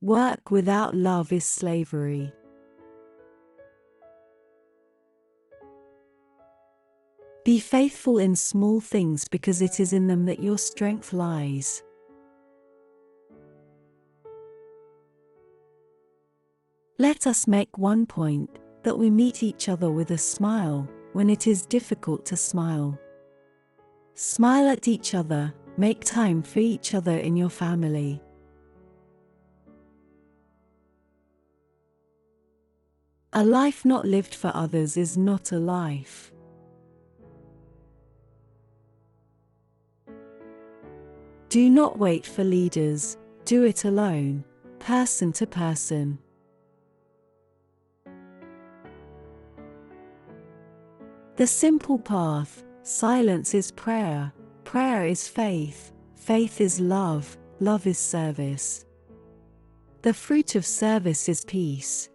Work without love is slavery. Be faithful in small things because it is in them that your strength lies. Let us make one point, that we meet each other with a smile, when it is difficult to smile. Smile at each other, make time for each other in your family. A life not lived for others is not a life. Do not wait for leaders, do it alone, person to person. The simple path, silence is prayer, prayer is faith, faith is love, love is service. The fruit of service is peace.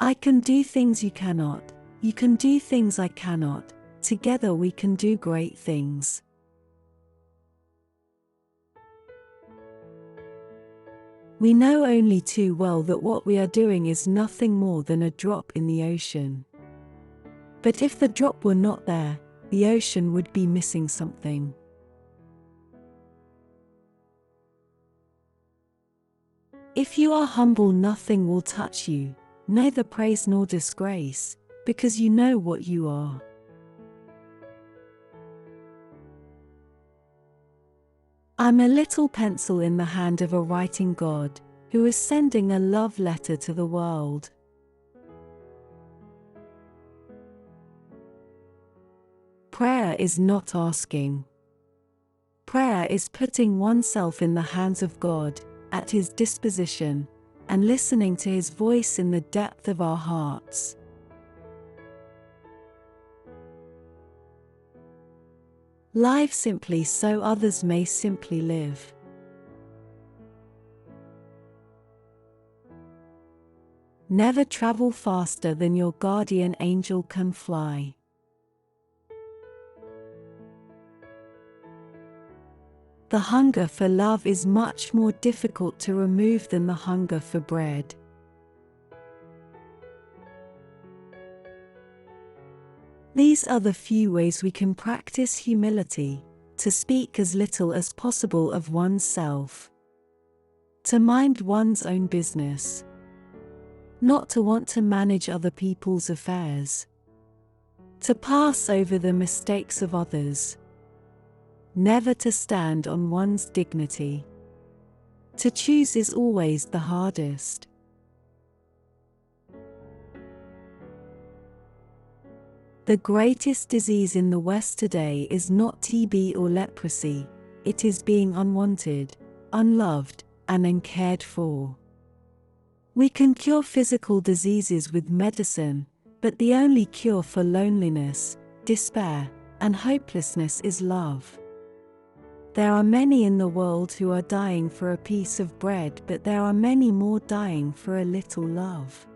I can do things you cannot, you can do things I cannot, together we can do great things. We know only too well that what we are doing is nothing more than a drop in the ocean. But if the drop were not there, the ocean would be missing something. If you are humble, nothing will touch you, neither praise nor disgrace, because you know what you are. I'm a little pencil in the hand of a writing God, who is sending a love letter to the world. Prayer is not asking. Prayer is putting oneself in the hands of God, at His disposition, and listening to His voice in the depth of our hearts. Live simply so others may simply live. Never travel faster than your guardian angel can fly. The hunger for love is much more difficult to remove than the hunger for bread. These are the few ways we can practice humility: to speak as little as possible of oneself, to mind one's own business, not to want to manage other people's affairs, to pass over the mistakes of others, never to stand on one's dignity. To choose is always the hardest. The greatest disease in the West today is not TB or leprosy, it is being unwanted, unloved, and uncared for. We can cure physical diseases with medicine, but the only cure for loneliness, despair, and hopelessness is love. There are many in the world who are dying for a piece of bread, but there are many more dying for a little love.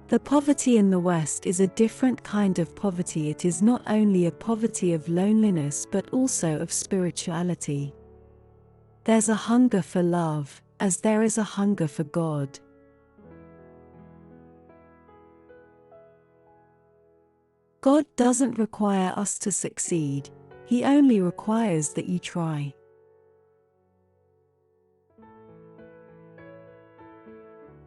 The poverty in the West is a different kind of poverty. It is not only a poverty of loneliness but also of spirituality. There's a hunger for love, as there is a hunger for God. God doesn't require us to succeed, He only requires that you try.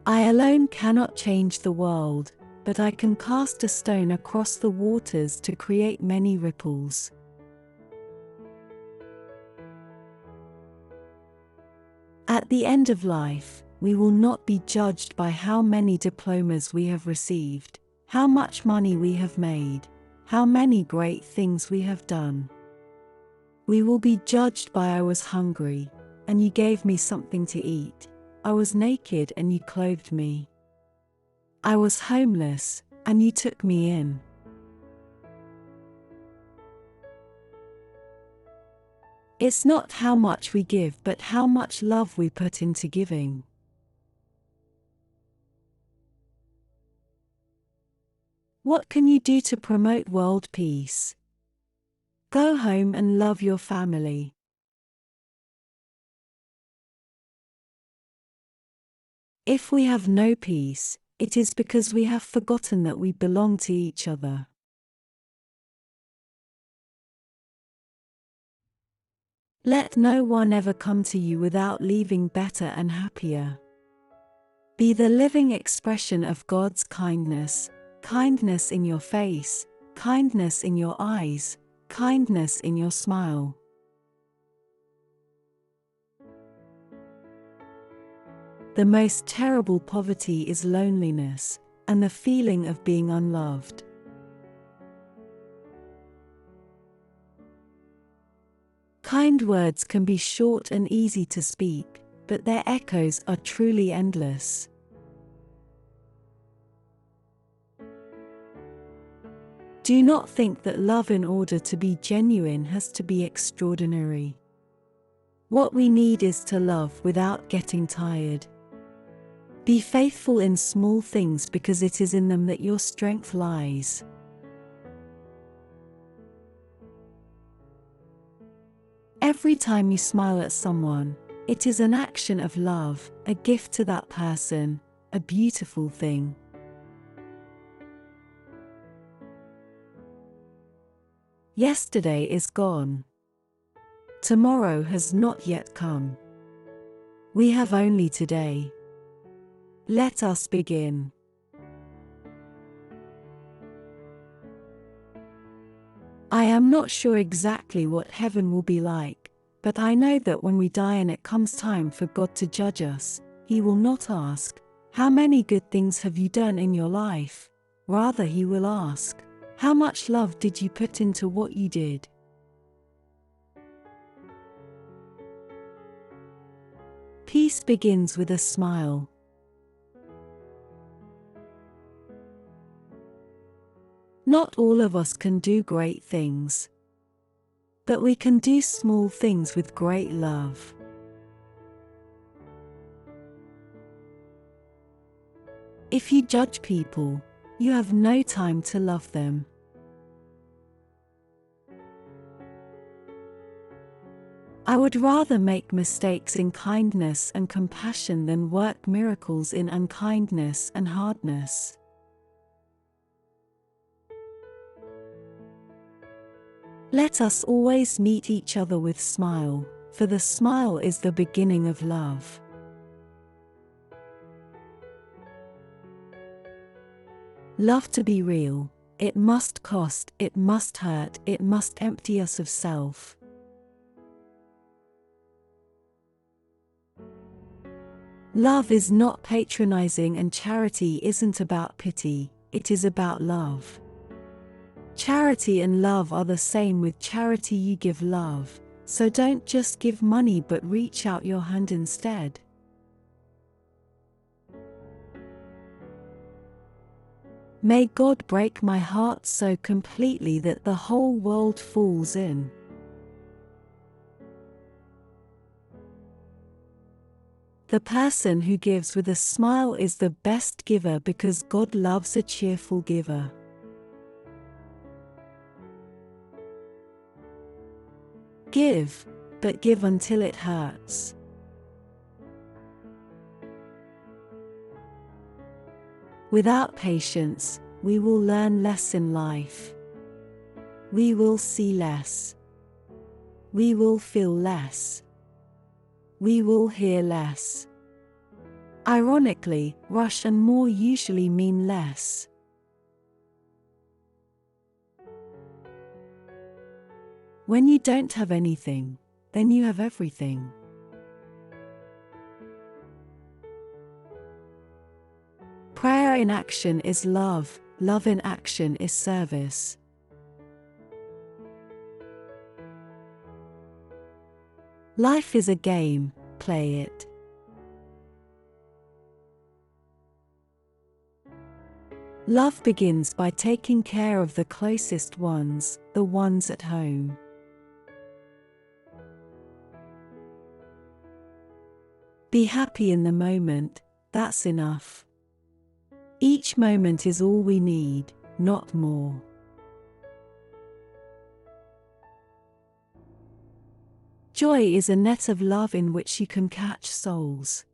I alone cannot change the world, but I can cast a stone across the waters to create many ripples. At the end of life, we will not be judged by how many diplomas we have received, how much money we have made, how many great things we have done. We will be judged by I was hungry, and you gave me something to eat. I was naked and you clothed me. I was homeless, and you took me in. It's not how much we give but how much love we put into giving. What can you do to promote world peace? Go home and love your family. If we have no peace, it is because we have forgotten that we belong to each other. Let no one ever come to you without leaving better and happier. Be the living expression of God's kindness, kindness in your face, kindness in your eyes, kindness in your smile. The most terrible poverty is loneliness, and the feeling of being unloved. Kind words can be short and easy to speak, but their echoes are truly endless. Do not think that love in order to be genuine has to be extraordinary. What we need is to love without getting tired. Be faithful in small things because it is in them that your strength lies. Every time you smile at someone, it is an action of love, a gift to that person, a beautiful thing. Yesterday is gone. Tomorrow has not yet come. We have only today. Let us begin. I am not sure exactly what heaven will be like, but I know that when we die and it comes time for God to judge us, He will not ask, "How many good things have you done in your life?" Rather, He will ask, "How much love did you put into what you did?" Peace begins with a smile. Not all of us can do great things, but we can do small things with great love. If you judge people, you have no time to love them. I would rather make mistakes in kindness and compassion than work miracles in unkindness and hardness. Let us always meet each other with smile, for the smile is the beginning of love. Love to be real, it must cost, it must hurt, it must empty us of self. Love is not patronizing and charity isn't about pity, it is about love. Charity and love are the same. With charity you give love, so don't just give money but reach out your hand instead. May God break my heart so completely that the whole world falls in. The person who gives with a smile is the best giver because God loves a cheerful giver. Give, but give until it hurts. Without patience, we will learn less in life. We will see less. We will feel less. We will hear less. Ironically, rush and more usually mean less. When you don't have anything, then you have everything. Prayer in action is love, love in action is service. Life is a game, play it. Love begins by taking care of the closest ones, the ones at home. Be happy in the moment, that's enough. Each moment is all we need, not more. Joy is a net of love in which you can catch souls.